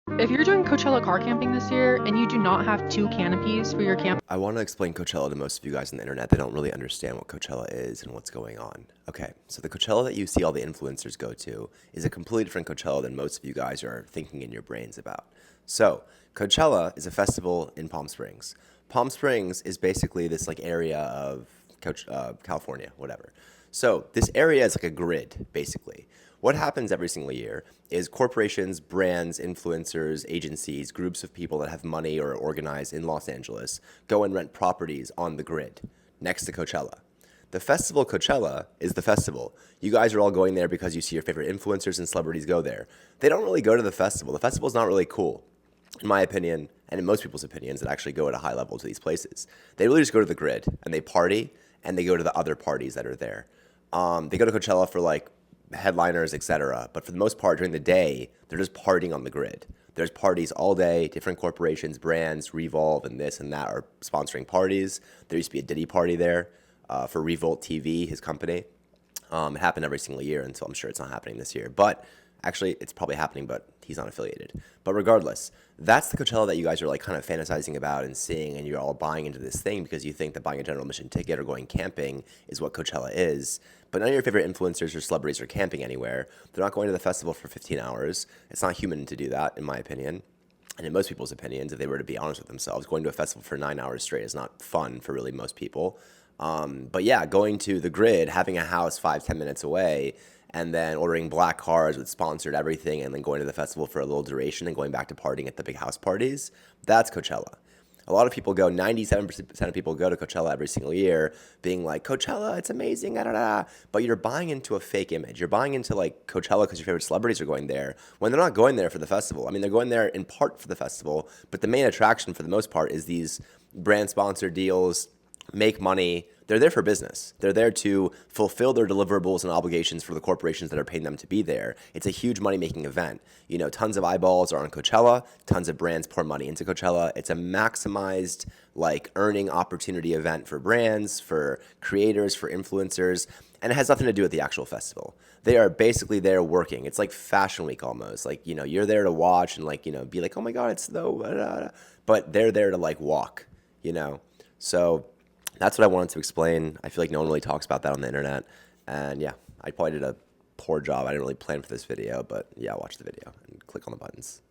If you're doing Coachella car camping this year and you do not have two canopies for your camp, I want to explain Coachella to most of you guys on the internet. They don't really understand what Coachella is and what's going on. Okay, so the Coachella that you see all the influencers go to is a completely different Coachella than most of you guys are thinking in your brains about. So, Coachella is a festival in Palm Springs. Palm Springs is basically this like area of California, whatever. So, this area is like a grid, basically. What happens every single year is corporations, brands, influencers, agencies, groups of people that have money or are organized in Los Angeles go and rent properties on the grid next to Coachella. The festival Coachella is the festival. You guys are all going there because you see your favorite influencers and celebrities go there. They don't really go to the festival. The festival is not really cool, in my opinion, and in most people's opinions that actually go at a high level to these places. They really just go to the grid and they party and they go to the other parties that are there. They go to Coachella for like headliners, etc. But for the most part, during the day, they're just partying on the grid. There's parties all day. Different corporations, brands, Revolve, and this and that are sponsoring parties. There used to be a Diddy party there for Revolt TV, his company. It happened every single year, and so I'm sure it's not happening this year. But actually, it's probably happening, but he's not affiliated. But regardless, that's the Coachella that you guys are like kind of fantasizing about and seeing, and you're all buying into this thing because you think that buying a general admission ticket or going camping is what Coachella is. But none of your favorite influencers or celebrities are camping anywhere. They're not going to the festival for 15 hours. It's not human to do that, in my opinion. And in most people's opinions, if they were to be honest with themselves, going to a festival for 9 hours straight is not fun for really most people. But yeah, going to the grid, having a house 5, 10 minutes away, and then ordering black cars with sponsored everything, and then going to the festival for a little duration and going back to partying at the big house parties, that's Coachella. A lot of people go, 97% of people go to Coachella every single year being like, Coachella, it's amazing, da, da, da. But you're buying into a fake image. You're buying into like Coachella because your favorite celebrities are going there when they're not going there for the festival. I mean, they're going there in part for the festival, but the main attraction for the most part is these brand sponsored deals, make money. They're there for business. They're there to fulfill their deliverables and obligations for the corporations that are paying them to be there. It's a huge money making event. You know, tons of eyeballs are on Coachella, tons of brands pour money into Coachella. It's a maximized like earning opportunity event for brands, for creators, for influencers, and it has nothing to do with the actual festival. They are basically there working. It's like Fashion Week almost. Like, you know, you're there to watch and like, you know, be like, "Oh my God, it's the," but they're there to like walk, you know. So that's what I wanted to explain. I feel like no one really talks about that on the internet. And yeah, I probably did a poor job. I didn't really plan for this video, but yeah, watch the video and click on the buttons.